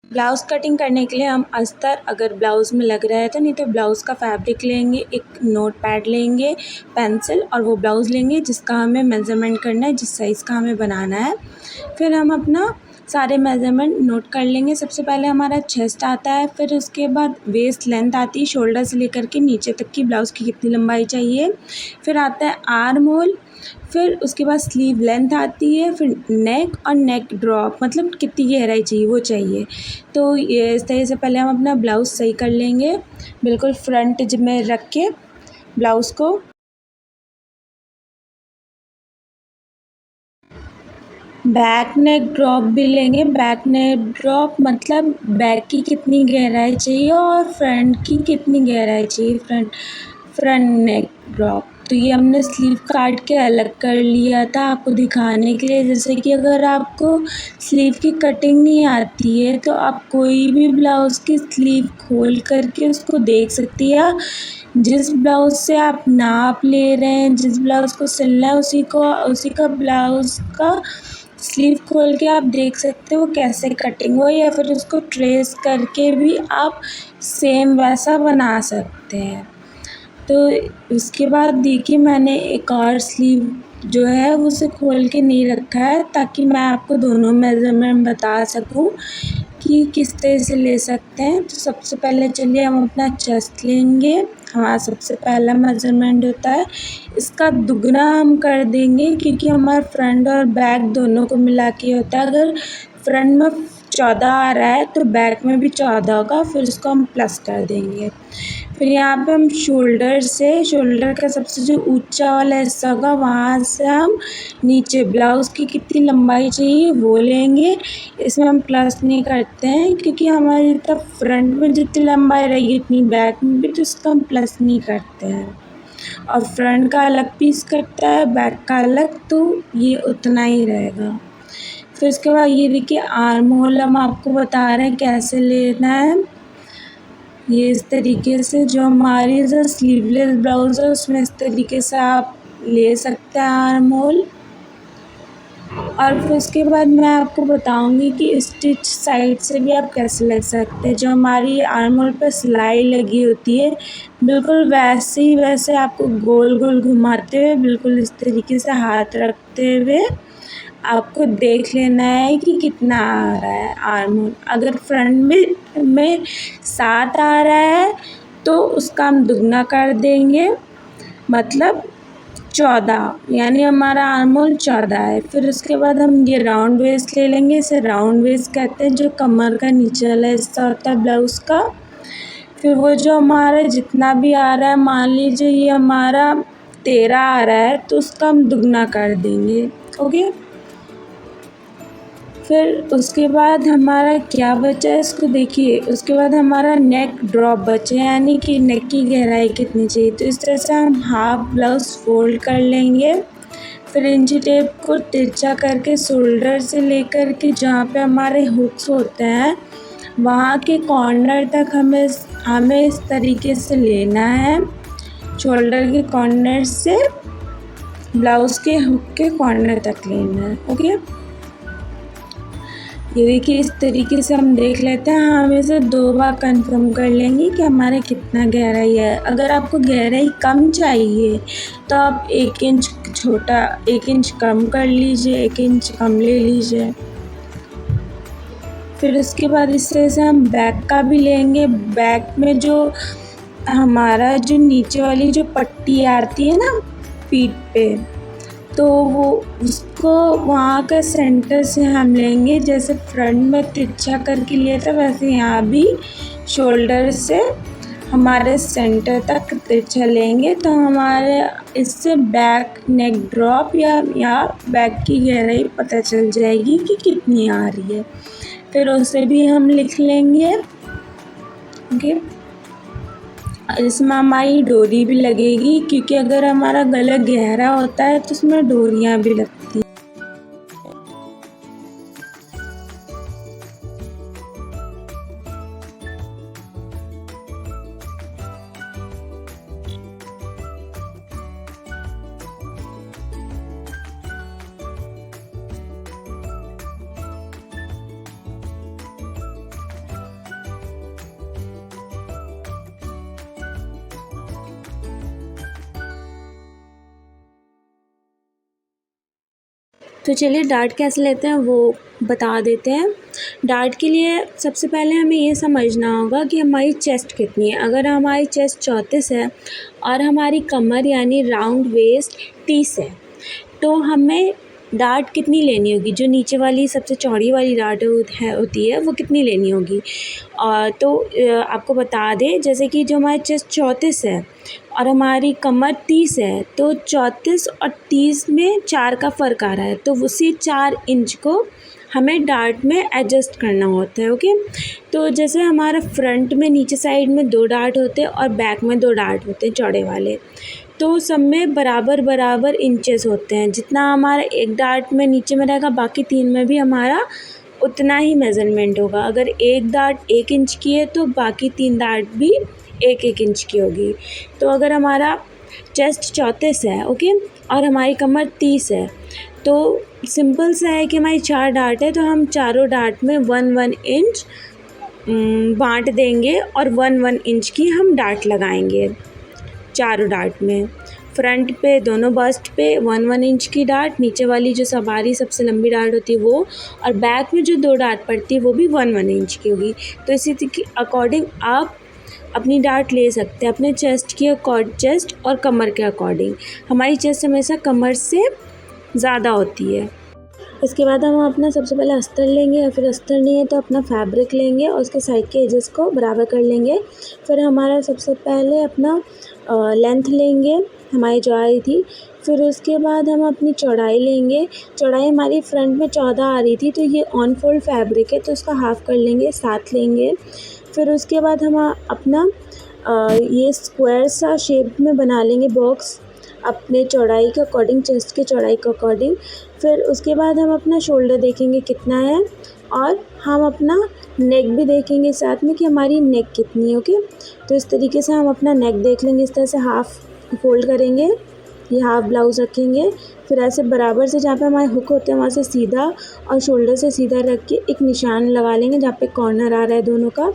Blouse cutting करने के लिए हम अस्तर अगर ब्लाउज़ में लग रहा है तो, नहीं तो ब्लाउज़ का फैब्रिक लेंगे, एक नोटपैड लेंगे, पेंसिल और वो ब्लाउज़ लेंगे जिसका हमें मेज़रमेंट करना है, जिस साइज़ का हमें बनाना है। फिर हम अपना सारे मेज़रमेंट नोट कर लेंगे। सबसे पहले हमारा चेस्ट आता है, फिर उसके बाद वेस्ट लेंथ आती है, शोल्डर से लेकर के नीचे तक की ब्लाउज़ की कितनी लंबाई चाहिए। फिर आता है आर्म होल, फिर उसके बाद स्लीव लेंथ आती है, फिर नेक और नेक ड्रॉप मतलब कितनी गहराई चाहिए वो चाहिए। तो ये इस तरह से पहले हम अपना ब्लाउज़ सही कर लेंगे, बिल्कुल फ्रंट में रख के ब्लाउज़ को। बैक नेक ड्रॉप भी लेंगे। बैक नेक ड्रॉप मतलब बैक की कितनी गहराई चाहिए और फ्रंट की कितनी गहराई चाहिए, फ्रंट नेक ड्रॉप। तो ये हमने स्लीव काट के अलग कर लिया था आपको दिखाने के लिए। जैसे कि अगर आपको स्लीव की कटिंग नहीं आती है तो आप कोई भी ब्लाउज़ की स्लीव खोल करके उसको देख सकती है। जिस ब्लाउज़ से आप नाप ले रहे हैं, जिस ब्लाउज़ को सिलना है उसी का ब्लाउज़ का स्लीव खोल के आप देख सकते हो कैसे कटिंग हो, या फिर उसको ट्रेस करके भी आप सेम वैसा बना सकते हैं। तो उसके बाद देखिए मैंने एक और स्लीव जो है उसे खोल के नहीं रखा है ताकि मैं आपको दोनों मेज़रमेंट बता सकूं कि किस तरह से ले सकते हैं। तो सबसे पहले चलिए हम अपना चेस्ट लेंगे। हमारा सबसे पहला मेज़रमेंट होता है, इसका दुगना हम कर देंगे क्योंकि हमारा फ्रंट और बैक दोनों को मिला के होता है। अगर फ्रंट में 14 आ रहा है तो बैक में भी 14 होगा, फिर उसको हम प्लस कर देंगे। फिर यहाँ पे हम शोल्डर का सबसे जो ऊंचा वाला हिस्सा होगा वहाँ से हम नीचे ब्लाउज़ की कितनी लंबाई चाहिए वो लेंगे। इसमें हम प्लस नहीं करते हैं क्योंकि हमारी तरफ फ्रंट में जितनी लंबाई रहेगी उतनी बैक में भी, तो इसका हम प्लस नहीं करते हैं। और फ्रंट का अलग पीस कटता है, बैक का अलग, तो ये उतना ही रहेगा। फिर उसके बाद ये देखिए आर्म होल हम आपको बता रहे हैं कैसे लेना है। ये इस तरीके से जो हमारी जो स्लीवलेस ब्लाउज़ है उसमें इस तरीके से आप ले सकते हैं आर्म होल। और फिर उसके बाद मैं आपको बताऊंगी कि स्टिच साइड से भी आप कैसे लग सकते हैं। जो हमारी आर्म होल पर सिलाई लगी होती है बिल्कुल वैसे आपको गोल गोल घुमाते हुए बिल्कुल इस तरीके से हाथ रखते हुए आपको देख लेना है कि कितना आ रहा है आर्म होल। अगर फ्रंट में 7 आ रहा है तो उसका हम दुगना कर देंगे, मतलब 14, यानी हमारा आर्म होल 14 है। फिर उसके बाद हम ये राउंड वेस्ट ले लेंगे। इसे राउंड वेस्ट कहते हैं, जो कमर का नीचे वाला हिस्सा होता है ब्लाउज़ का। फिर वो जो हमारा जितना भी आ रहा है, मान लीजिए ये हमारा 13 आ रहा है तो उसका हम दुगना कर देंगे। ओके, फिर उसके बाद हमारा क्या बचा है इसको देखिए। उसके बाद हमारा नेक ड्रॉप बचे, यानी कि नेक की गहराई कितनी चाहिए। तो इस तरह से हम हाफ ब्लाउज़ फोल्ड कर लेंगे। फिर इंची टेप को तिरछा करके शोल्डर से लेकर के जहाँ पे हमारे हुक्स होते हैं वहाँ के कॉर्नर तक हमें इस तरीके से लेना है। शोल्डर के कॉर्नर से ब्लाउज़ के हुक के कॉर्नर तक लेना है। ओके, ये देखिए इस तरीके से हम देख लेते हैं। हम इसे 2 बार कंफर्म कर लेंगे कि हमारा कितना गहराई है। अगर आपको गहराई कम चाहिए तो आप 1 इंच कम कर लीजिए, 1 इंच कम ले लीजिए। फिर उसके बाद इस तरह से हम बैक का भी लेंगे। बैक में जो हमारा जो नीचे वाली जो पट्टी आती है ना पीठ पे, तो वो उसको वहाँ का सेंटर से हम लेंगे। जैसे फ्रंट में तिरछा करके लिया था वैसे यहाँ भी शोल्डर से हमारे सेंटर तक तिरछा लेंगे। तो हमारे इससे बैक नेक ड्रॉप या बैक की गहराई पता चल जाएगी कि कितनी आ रही है। फिर उसे भी हम लिख लेंगे। ओके, इसमें हमारी डोरी भी लगेगी क्योंकि अगर हमारा गला गहरा होता है तो उसमें डोरियाँ भी लगती हैं। तो चलिए डार्ट कैसे लेते हैं वो बता देते हैं। डार्ट के लिए सबसे पहले हमें ये समझना होगा कि हमारी चेस्ट कितनी है। अगर हमारी चेस्ट 34 है और हमारी कमर यानी राउंड वेस्ट 30 है, तो हमें डार्ट कितनी लेनी होगी, जो नीचे वाली सबसे चौड़ी वाली डार्ट होती है वो कितनी लेनी होगी। तो आपको बता दें, जैसे कि जो हमारी चेस्ट 34 है और हमारी कमर 30 है, तो 34 और 30 में 4 का फ़र्क आ रहा है, तो उसी 4 इंच को हमें डार्ट में एडजस्ट करना होता है। ओके, तो जैसे हमारा फ्रंट में नीचे साइड में 2 डार्ट होते हैं और बैक में 2 डार्ट होते हैं चौड़े वाले, तो सब में बराबर बराबर इंचेस होते हैं। जितना हमारा एक डार्ट में नीचे में रहेगा, बाकी 3 में भी हमारा उतना ही मेज़रमेंट होगा। अगर एक डार्ट 1 इंच की है तो बाकी 3 डार्ट भी 1-1 इंच की होगी। तो अगर हमारा चेस्ट 34 है, ओके, और हमारी कमर 30 है, तो सिंपल सा है कि हमारी 4 डार्ट है, तो हम चारों डार्ट में 1-1 इंच बाँट देंगे और 1-1 इंच की हम डार्ट लगाएंगे चारों डार्ट में। फ्रंट पे दोनों बस्ट पे 1-1 इंच की डार्ट, नीचे वाली जो सवारी सबसे लंबी डार्ट होती है वो, और बैक में जो 2 डार्ट पड़ती है वो भी 1-1 इंच की होगी। तो इसी के अकॉर्डिंग आप अपनी डार्ट ले सकते हैं, अपने चेस्ट और कमर के अकॉर्डिंग। हमारी चेस्ट हमेशा कमर से ज़्यादा होती है। इसके बाद हम अपना सबसे पहले अस्तर लेंगे, या फिर अस्तर नहीं है तो अपना फैब्रिक लेंगे और उसके साइड के एजेस को बराबर कर लेंगे। फिर हमारा सबसे पहले अपना लेंथ लेंगे, हमारी चौड़ाई थी। फिर उसके बाद हम अपनी चौड़ाई लेंगे। चौड़ाई हमारी फ्रंट में 14 आ रही थी, तो ये ऑन फोल्ड फैब्रिक है तो उसका हाफ़ कर लेंगे, 7 लेंगे। फिर उसके बाद हम अपना ये स्क्वायर सा शेप में बना लेंगे बॉक्स अपने चौड़ाई के अकॉर्डिंग, चेस्ट के चौड़ाई के अकॉर्डिंग। फिर उसके बाद हम अपना शोल्डर देखेंगे कितना है, और हम अपना नेक भी देखेंगे साथ में कि हमारी नेक कितनी है। ओके, तो इस तरीके से हम अपना नेक देख लेंगे। इस तरह से हाफ़ फोल्ड करेंगे, ये हाफ़ ब्लाउज़ रखेंगे। फिर ऐसे बराबर से जहाँ पे हमारे हुक होते हैं वहाँ से सीधा और शोल्डर से सीधा रख के एक निशान लगा लेंगे जहाँ पे कॉर्नर आ रहा है दोनों का।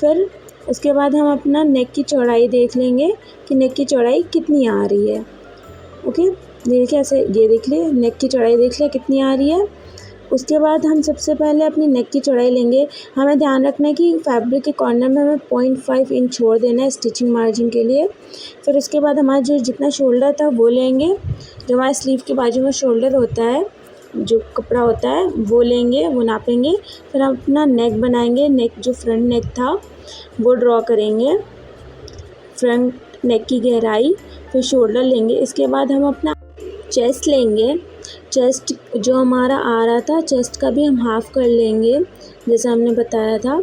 फिर उसके बाद हम अपना नेक की चौड़ाई देख लेंगे कि नेक की चौड़ाई कितनी आ रही है। ओके, देखिए ऐसे, ये देख लिए नेक की चौड़ाई देख लिया कितनी आ रही है। उसके बाद हम सबसे पहले अपनी नेक की चौड़ाई लेंगे। हमें ध्यान रखना है कि फैब्रिक के कॉर्नर में हमें 0.5 इंच छोड़ देना है स्टिचिंग मार्जिन के लिए। फिर उसके बाद हमारा जो जितना शोल्डर था वो लेंगे, जो हमारे स्लीव के बाजू में शोल्डर होता है, जो कपड़ा होता है वो लेंगे, वो नापेंगे। फिर हम अपना नेक बनाएंगे। नेक जो फ्रंट नेक था वो ड्रॉ करेंगे, फ्रंट नेक की गहराई। फिर शोल्डर लेंगे। इसके बाद हम अपना चेस्ट लेंगे। चेस्ट जो हमारा आ रहा था, चेस्ट का भी हम हाफ़ कर लेंगे जैसा हमने बताया था।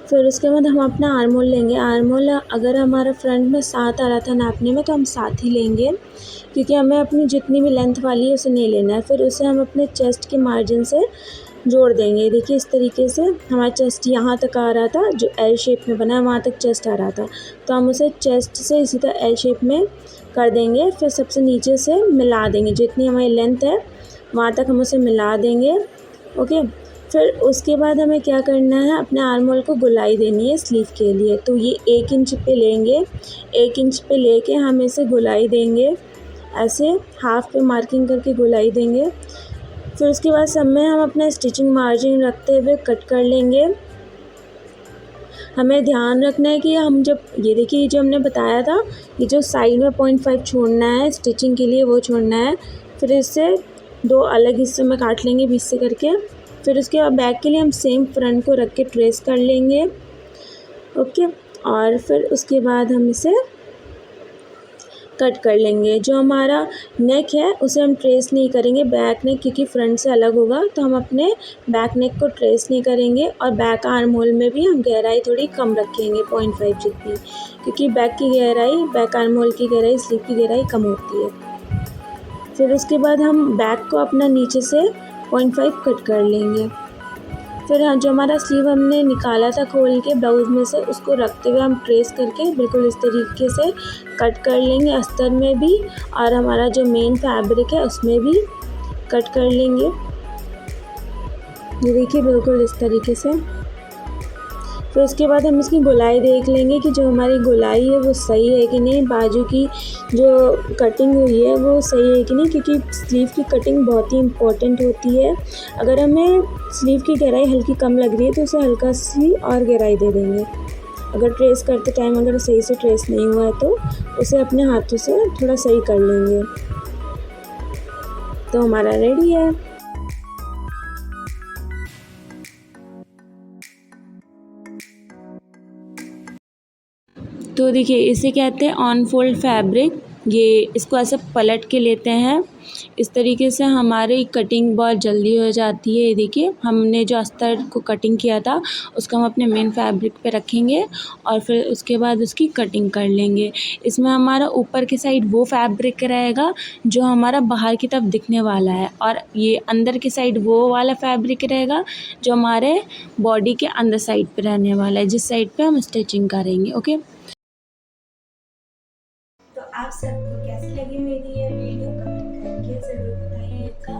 फिर उसके बाद हम अपना आर्म होल लेंगे। आर्म होल अगर हमारा फ्रंट में 7 आ रहा था नापने में, तो हम 7 ही लेंगे, क्योंकि हमें अपनी जितनी भी लेंथ वाली है उसे नहीं लेना है। फिर उसे हम अपने चेस्ट के मार्जिन से जोड़ देंगे। देखिए इस तरीके से हमारा चेस्ट यहाँ तक आ रहा था, जो एल शेप में बना है वहाँ तक चेस्ट आ रहा था, तो हम उसे चेस्ट से इसी तरह एल शेप में कर देंगे। फिर सबसे नीचे से मिला देंगे, जितनी हमारी लेंथ है वहाँ तक हम उसे मिला देंगे। ओके, फिर उसके बाद हमें क्या करना है, अपने आर्म होल को गोलाई देनी है स्लीव के लिए। तो ये 1 इंच पे लेंगे, 1 इंच पे लेके हम इसे गोलाई देंगे, ऐसे हाफ़ पे मार्किंग करके गोलाई देंगे। फिर उसके बाद सब में हम अपना स्टिचिंग मार्जिन रखते हुए कट कर लेंगे। हमें ध्यान रखना है कि हम जब ये देखिए जो हमने बताया था, ये जो साइड में 0.5 छोड़ना है स्टिचिंग के लिए वो छोड़ना है। फिर इससे 2 अलग हिस्सों में काट लेंगे बीच से करके। फिर उसके बाद बैक के लिए हम सेम फ्रंट को रख के ट्रेस कर लेंगे। ओके, और फिर उसके बाद हम इसे कट कर लेंगे। जो हमारा नेक है उसे हम ट्रेस नहीं करेंगे, बैक नेक, क्योंकि फ्रंट से अलग होगा, तो हम अपने बैक नेक को ट्रेस नहीं करेंगे। और बैक आर्म होल में भी हम गहराई थोड़ी कम रखेंगे, 0.5 जितनी, क्योंकि बैक की गहराई, बैक आर्म होल की गहराई, स्लीव की गहराई कम होती है। फिर उसके बाद हम बैक को अपना नीचे से 0.5 कट कर लेंगे। फिर जो हमारा स्लीव हमने निकाला था खोल के ब्लाउज़ में से, उसको रखते हुए हम ट्रेस करके बिल्कुल इस तरीके से कट कर लेंगे, अस्तर में भी और हमारा जो मेन फैब्रिक है उसमें भी कट कर लेंगे। ये देखिए बिल्कुल इस तरीके से। फिर उसके बाद हम इसकी गोलाई देख लेंगे कि जो हमारी गोलाई है वो सही है कि नहीं, बाजू की जो कटिंग हुई है वो सही है कि नहीं, क्योंकि स्लीव की कटिंग बहुत ही इम्पोर्टेंट होती है। अगर हमें स्लीव की गहराई हल्की कम लग रही है तो उसे हल्का सी और गहराई दे देंगे। अगर ट्रेस करते टाइम अगर सही से ट्रेस नहीं हुआ है तो उसे अपने हाथों से थोड़ा सही कर लेंगे। तो हमारा रेडी है। तो देखिए इसे कहते हैं ऑन फोल्ड फैब्रिक। ये इसको ऐसे पलट के लेते हैं, इस तरीके से हमारी कटिंग बहुत जल्दी हो जाती है। ये देखिए हमने जो अस्तर को कटिंग किया था उसको हम अपने मेन फैब्रिक पे रखेंगे और फिर उसके बाद उसकी कटिंग कर लेंगे। इसमें हमारा ऊपर की साइड वो फैब्रिक रहेगा जो हमारा बाहर की तरफ दिखने वाला है, और ये अंदर की साइड वो वाला फैब्रिक रहेगा जो हमारे बॉडी के अंदर साइड पे रहने वाला है, जिस साइड पे हम स्टिचिंग करेंगे। ओके, तो आप सबको कैसी लगी मेरी ये वीडियो कमेंट करके ज़रूर बताइएगा।